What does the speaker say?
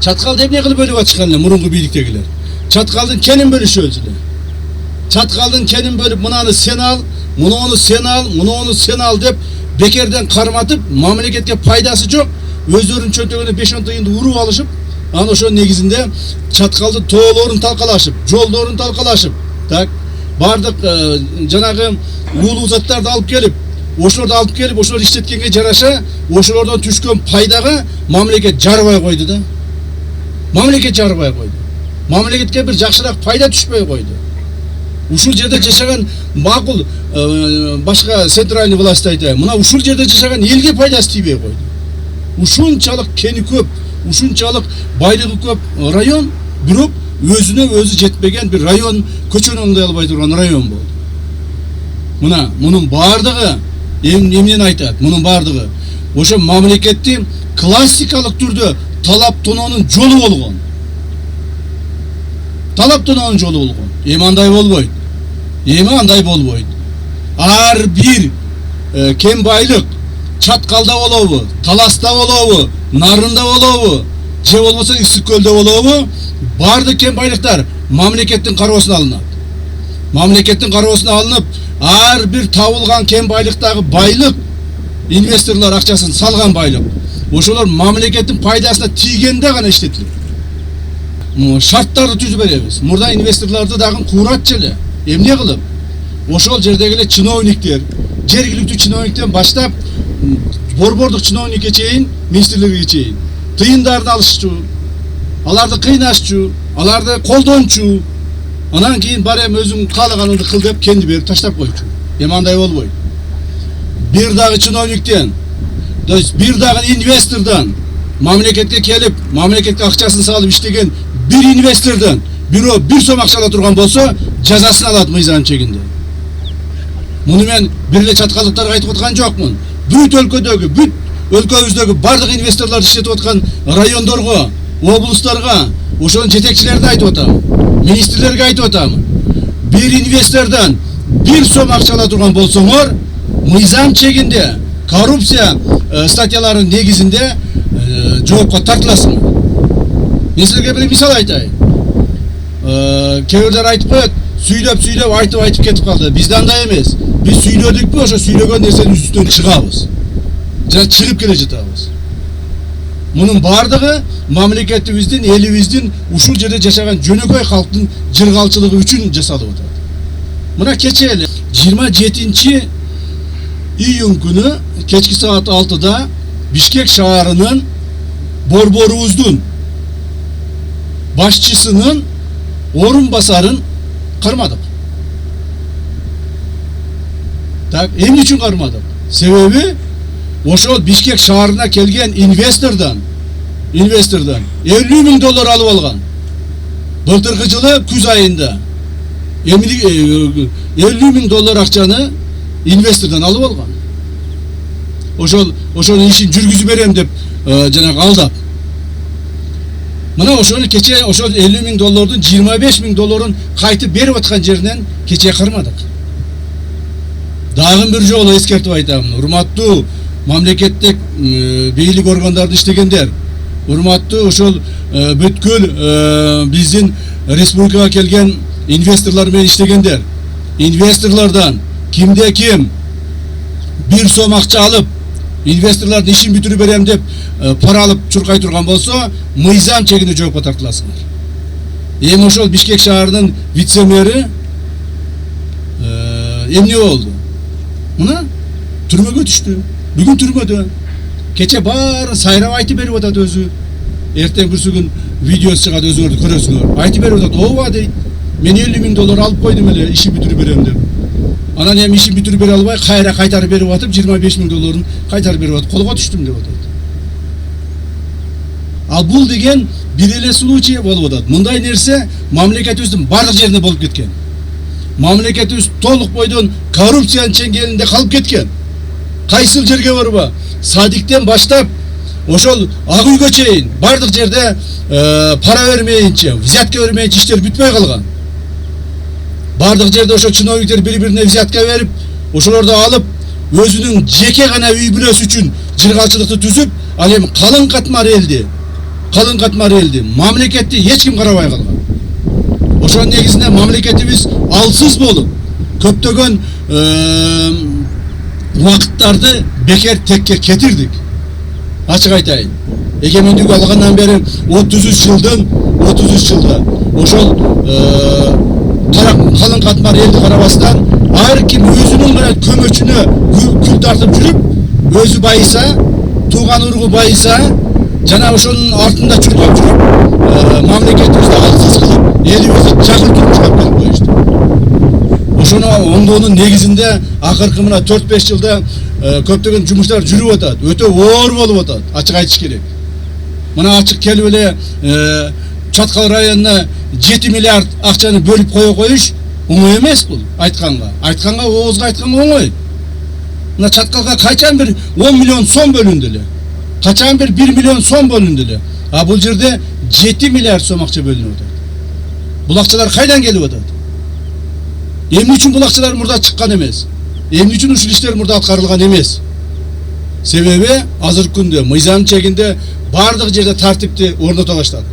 Чаткалды эмне кылып бөлүп атышкан эле мурунку бийликтегилер. Чаткалдын кенин бөлүшөбүз эле. Чаткалдын кенин бөлүп мынаны сен ал, муну сен ал, муну сен ал деп бекерден карматып, мамлекетке пайдасы жок, өздөрүнүн чөнтөгүнө 5-10 тыйынды уруп алышып, анан ошо негизинде чаткалдын тоолорун талкалашып, жолдорун талкалашып, так, бардык жанагы уулуу заттарды алып келип, ошолорду иштеткенге жараша, ошолордон түшкөн пайдага мамлекет жарбай койду да. Мамлекет жарбай койду. Мамлекетке бир жакшыраак пайда түшпөй койду. Ушул жерде жашаган макул башка центральный власть айтайын. Мына ушул жерде жашаган элге пайдасы тийбей койду. Ушунчалык кени көп, ушунчалык байлыгы көп район, бирок өзүнө өзү жетпеген бир район, көчөнү оңдой албай турган район болду. Мына мунун бардыгы эмнени айтат? Мунун бардыгы ошо мамлекеттин классикалык түрдө талап тоноонун жолу болгон. Талап тоноонун жолу болгон. Эми андай болбойт. Ар бир кен байлык Чаткалда болобу, Таласта болобу, Нарында болобу, же болбосо Ысык көлдө болобу, бардык кен байлыктар мамлекеттин кароосуна алынат. Мамлекеттин кароосуна алынып, ар бир табылган кен байлыктагы байлык инвесторлор акчасын салган байлык. Ошолор мамлекеттин пайдасына тийгенде гана иштетилет. Шарттарды түзүп беребиз. Мурда инвесторлорду дагы кууратчы эле. Эмне кылып? Ошол жердеги эле чиновниктер, жергиликтүү чиновниктен баштап борбордук чиновникке чейин, министрлерге чейин тыйындарды алышчу, аларды кыйнашчу, аларды колдончу. Анан кийин бар эми өзүң каалаганыңды кыл деп кенди берип таштап койчу. Эми андай болбойт. Бир дагы чиновниктен, то есть бир дагы инвестордон мамлекетке келип, мамлекетке акчасын салып иштеген бир инвестордон бирөө бир сом акча ала турган болсо, жазасын алат мыйзам чегинде. Муну мен бир эле чаткалдыктарга айтып аткан жокмун. Бүт өлкөбүздөгү бардык инвесторлорду иштетип аткан райондорго, облустарга, ошонун жетекчилерине айтып атам. Министрлерге айтып атам. Бир инвестордон бир сом акча ала турган болсоңор, мыйзам чегинде, коррупция статьяларынын негизинде жоопко тартыласың. Мен силерге бир мисал айтайын. Кээ бирлер айтып коет, сүйлөп айтып кетип калды. Бизде андай эмес. Биз сүйлөдүкпү, ошо сүйлөгөн нерсенин үстүнөн чыгабыз. Жана чыгып келе жатабыз. Мунун бардыгы мамлекетибиздин, элибиздин ушул жерде жашаган жөнөкөй калктын жыргалчылыгы үчүн жасалып атат. Мына кече эле 27 июнь күнү кечки саат 6-да Бишкек шаарынын борборубуздун башчысынын орун басарын кармадык. Так, эмне үчүн кармадык? Себеби ошол Бишкек шаарына келген инвестордон $50 000 алып алган. Былтыркы жылы күз айында $50 000 акчаны инвестордон алып алган. Ошол ишин жүргүзүп берем деп жанагы алдап. Мына ошону кече ошол $50 000 $25 000 кайтып берип аткан жеринен кече кармадык. Дагы бир жолу эскертип айтам. Урматтуу мамлекеттик бийлик органдарды иштегендер, урматтуу ошол бүткүл биздин республикага келген инвесторлор менен иштегендер. Инвесторлордон кимде ким бир сом акча алып, инвесторлордун ишин бүтүрүп берем деп пара алып чуркай турган болсо, мыйзам чегинде жоопко тартыласыңар. Эми ошол Бишкек шаарынын вице-мэри эмне болду? Мына түрмөгө түштү. Бүгүн түрмөдө. Кече баарын сайрап айтып берип атат өзү. Эртең бүрсүгүн видеосу чыгат, өзүңөрдү көрөсүңөр. Айтып берип атат, ооба дейт. Мен $50 000 алып койдум эле, ишин бүтүрүп берем деп. Анан эми ишин бүтүрүп бере албай, кайра кайтарып берип атып, $25 000 кайтарып берип атып, колго түштүм деп атат. Ал бул деген бир эле случай болуп атат. Мындай нерсе мамлекетибиздин бардык жеринде болуп кеткен. Мамлекетибиз толук бойдон коррупциянын чеңгелинде калып кеткен. Кайсыл жерге барба? Садиктен баштап ошол ак үйгө чейин бардык жерде пара бермейинче, взятка бермейинче иштер бүтпөй калган. Бардык жерде ошо чиновниктер бири-бирине взятка берип, ошолорду алып, өзүнүн жеке гана үй бүлөсү үчүн жыргалчылыкты түзүп, ал эми калың катмар элди калың катмар элди, мамлекетти эч ким карабай калган. Ошонун негизинде мамлекетибиз алсыз болуп, көптөгөн убакыттарды бекер текке кетирдик. Ачык айтайын. Эгемендик алгандан бери 33 жылда ошол калың катмар элди карабастан ар ким өзүнүн менен көмөчүнө күл тартып жүрүп, өзү байыса, тууган уругу байыса, жана ошонун артында чуркап жүрүп, мамлекетибизди алсыз кылып, элибизди жакыр турмушка алып келип коюшту. Ошону оңдоонун негизинде акыркы мына 4-5 жылда көптөгөн жумуштар жүрүп атат. Өтө оор болуп атат, ачык айтыш керек. Мына ачык келип эле Чаткал районуна 7 миллиард акчаны бөлүп кое коюш оңой эмес бул. Айтканга оозго айтканга оңой. Мына Чаткалга качан бир 10 миллион сом бөлүндү эле. Качан бир 1 миллион сом бөлүндү эле. А бул жерде 7 миллиард сом акча бөлүнүп атат. Бул акчалар кайдан келип атат? Эмне үчүн бул акчалар мурда чыккан эмес? Эмне үчүн ушул иштер мурда аткарылган эмес? Себеби азыркы күндө мыйзам чегинде бардык жерде тартипти орното баштады.